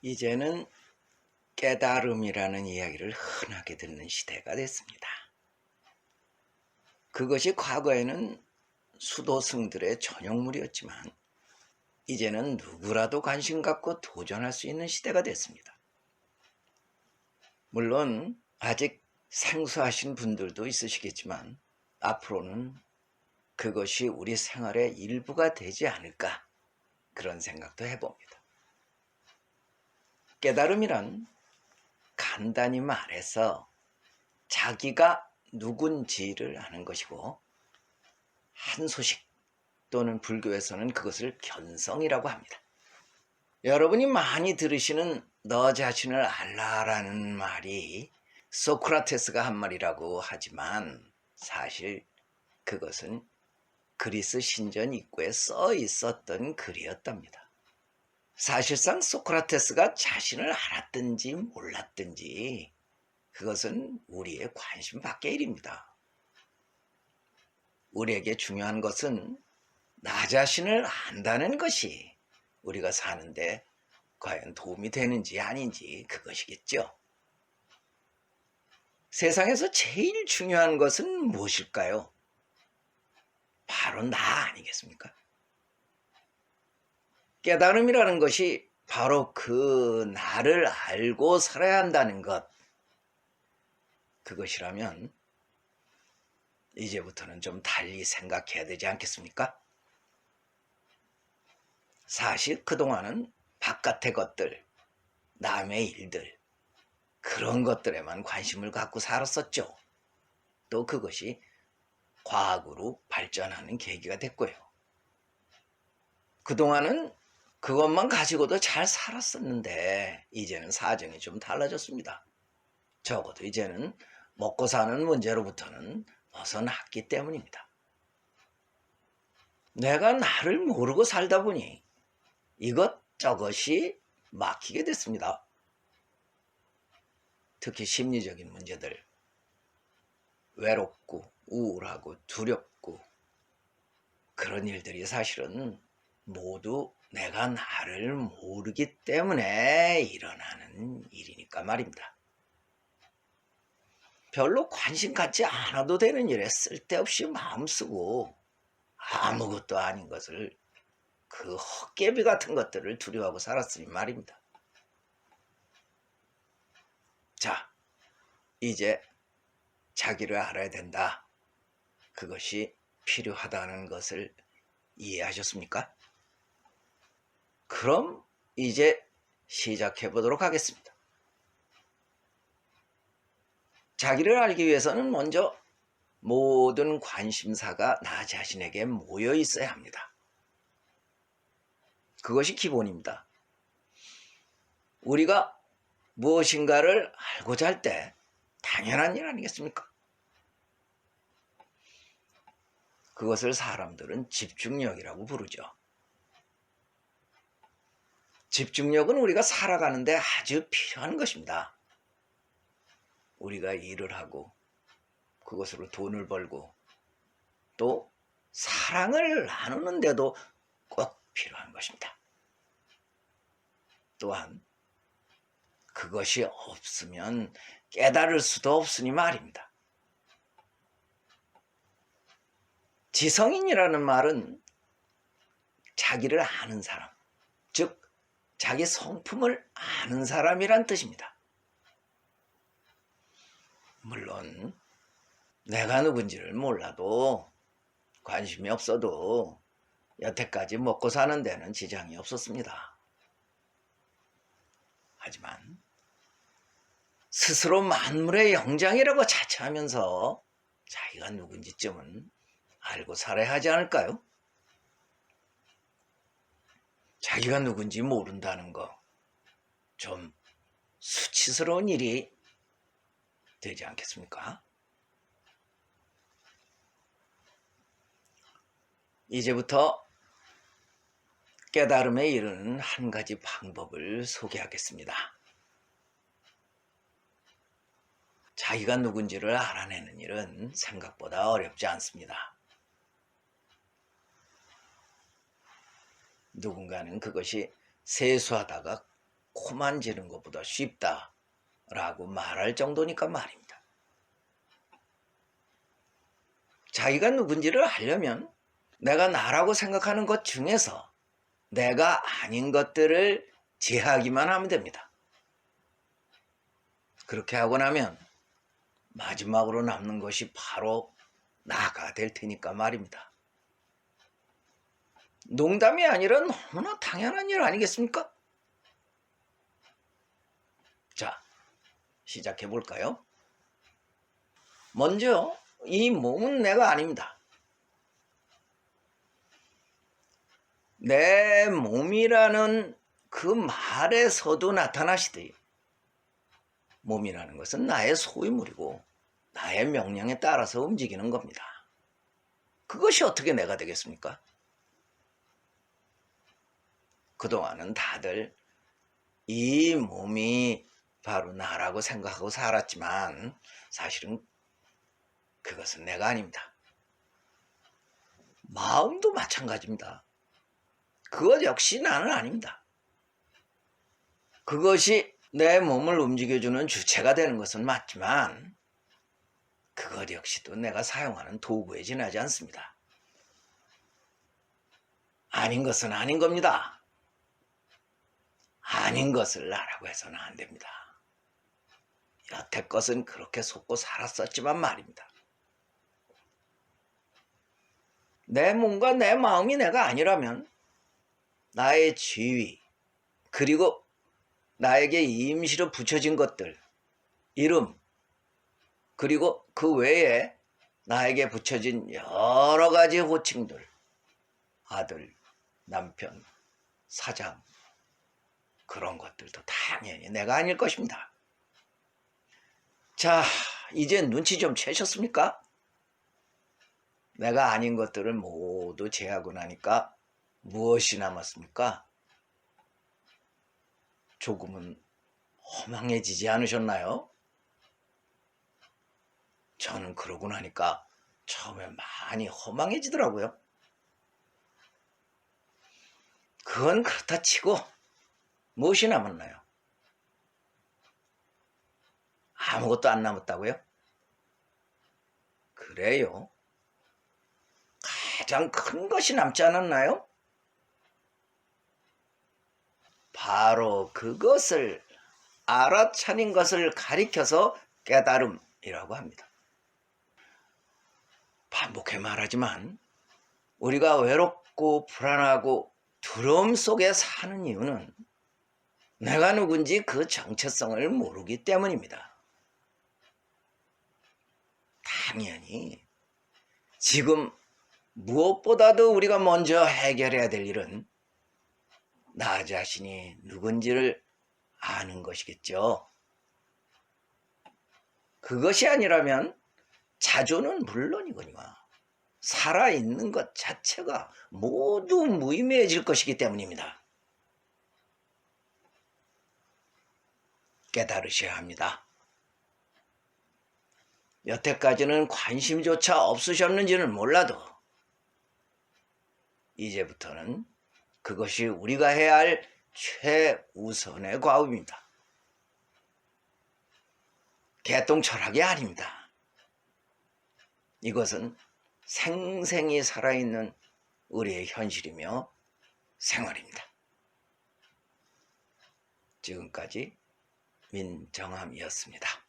이제는 깨달음이라는 이야기를 흔하게 듣는 시대가 됐습니다. 그것이 과거에는 수도승들의 전용물이었지만 이제는 누구라도 관심 갖고 도전할 수 있는 시대가 됐습니다. 물론 아직 생소하신 분들도 있으시겠지만 앞으로는 그것이 우리 생활의 일부가 되지 않을까, 그런 생각도 해봅니다. 깨달음이란 간단히 말해서 자기가 누군지를 아는 것이고, 한소식 또는 불교에서는 그것을 견성이라고 합니다. 여러분이 많이 들으시는 너 자신을 알라라는 말이 소크라테스가 한 말이라고 하지만 사실 그것은 그리스 신전 입구에 써 있었던 글이었답니다. 사실상 소크라테스가 자신을 알았든지 몰랐든지 그것은 우리의 관심 밖의 일입니다. 우리에게 중요한 것은 나 자신을 안다는 것이 우리가 사는데 과연 도움이 되는지 아닌지, 그것이겠죠. 세상에서 제일 중요한 것은 무엇일까요? 바로 나 아니겠습니까? 깨달음이라는 것이 바로 그 나를 알고 살아야 한다는 것, 그것이라면 이제부터는 좀 달리 생각해야 되지 않겠습니까? 사실 그동안은 바깥의 것들, 남의 일들, 그런 것들에만 관심을 갖고 살았었죠. 또 그것이 과학으로 발전하는 계기가 됐고요. 그동안은 그것만 가지고도 잘 살았었는데 이제는 사정이 좀 달라졌습니다. 적어도 이제는 먹고 사는 문제로부터는 벗어났기 때문입니다. 내가 나를 모르고 살다 보니 이것저것이 막히게 됐습니다. 특히 심리적인 문제들, 외롭고 우울하고 두렵고 그런 일들이 사실은 모두 내가 나를 모르기 때문에 일어나는 일이니까 말입니다. 별로 관심 갖지 않아도 되는 일에 쓸데없이 마음 쓰고 아무것도 아닌 것을, 그 헛개비 같은 것들을 두려워하고 살았으니 말입니다. 자, 이제 자기를 알아야 된다, 그것이 필요하다는 것을 이해하셨습니까? 그럼 이제 시작해 보도록 하겠습니다. 자기를 알기 위해서는 먼저 모든 관심사가 나 자신에게 모여 있어야 합니다. 그것이 기본입니다. 우리가 무엇인가를 알고자 할 때 당연한 일 아니겠습니까? 그것을 사람들은 집중력이라고 부르죠. 집중력은 우리가 살아가는데 아주 필요한 것입니다. 우리가 일을 하고 그것으로 돈을 벌고 또 사랑을 나누는데도 꼭 필요한 것입니다. 또한 그것이 없으면 깨달을 수도 없으니 말입니다. 지성인이라는 말은 자기를 아는 사람, 즉 자기 성품을 아는 사람이란 뜻입니다. 물론 내가 누군지를 몰라도 관심이 없어도 여태까지 먹고 사는 데는 지장이 없었습니다. 하지만 스스로 만물의 영장이라고 자처하면서 자기가 누군지쯤은 알고 살아야 하지 않을까요? 자기가 누군지 모른다는 거 좀 수치스러운 일이 되지 않겠습니까? 이제부터 깨달음에 이르는 한 가지 방법을 소개하겠습니다. 자기가 누군지를 알아내는 일은 생각보다 어렵지 않습니다. 누군가는 그것이 세수하다가 코 만지는 것보다 쉽다라고 말할 정도니까 말입니다. 자기가 누군지를 알려면 내가 나라고 생각하는 것 중에서 내가 아닌 것들을 제하기만 하면 됩니다. 그렇게 하고 나면 마지막으로 남는 것이 바로 나가 될 테니까 말입니다. 농담이 아니라 너무나 당연한 일 아니겠습니까? 자, 시작해 볼까요? 먼저 이 몸은 내가 아닙니다. 내 몸이라는 그 말에서도 나타나시듯이 몸이라는 것은 나의 소유물이고 나의 명령에 따라서 움직이는 겁니다. 그것이 어떻게 내가 되겠습니까? 그동안은 다들 이 몸이 바로 나라고 생각하고 살았지만 사실은 그것은 내가 아닙니다. 마음도 마찬가지입니다. 그것 역시 나는 아닙니다. 그것이 내 몸을 움직여주는 주체가 되는 것은 맞지만 그것 역시도 내가 사용하는 도구에 지나지 않습니다. 아닌 것은 아닌 겁니다. 아닌 것을 나라고 해서는 안 됩니다. 여태껏은 그렇게 속고 살았었지만 말입니다. 내 몸과 내 마음이 내가 아니라면 나의 지위 그리고 나에게 임시로 붙여진 것들, 이름, 그리고 그 외에 나에게 붙여진 여러 가지 호칭들, 아들, 남편, 사장, 그런 것들도 당연히 내가 아닐 것입니다. 자, 이제 눈치 좀 채셨습니까? 내가 아닌 것들을 모두 제하고 나니까 무엇이 남았습니까? 조금은 허망해지지 않으셨나요? 저는 그러고 나니까 처음에 많이 허망해지더라고요. 그건 그렇다 치고 무엇이 남았나요? 아무것도 안 남았다고요? 그래요. 가장 큰 것이 남지 않았나요? 바로 그것을 알아차린 것을 가리켜서 깨달음이라고 합니다. 반복해 말하지만 우리가 외롭고 불안하고 두려움 속에 사는 이유는 내가 누군지 그 정체성을 모르기 때문입니다. 당연히 지금 무엇보다도 우리가 먼저 해결해야 될 일은 나 자신이 누군지를 아는 것이겠죠. 그것이 아니라면 자존은 물론이거니와 살아있는 것 자체가 모두 무의미해질 것이기 때문입니다. 깨달으셔야 합니다. 여태까지는 관심조차 없으셨는지는 몰라도 이제부터는 그것이 우리가 해야 할 최우선의 과업입니다. 개똥 철학이 아닙니다. 이것은 생생히 살아있는 우리의 현실이며 생활입니다. 지금까지 민정함이었습니다.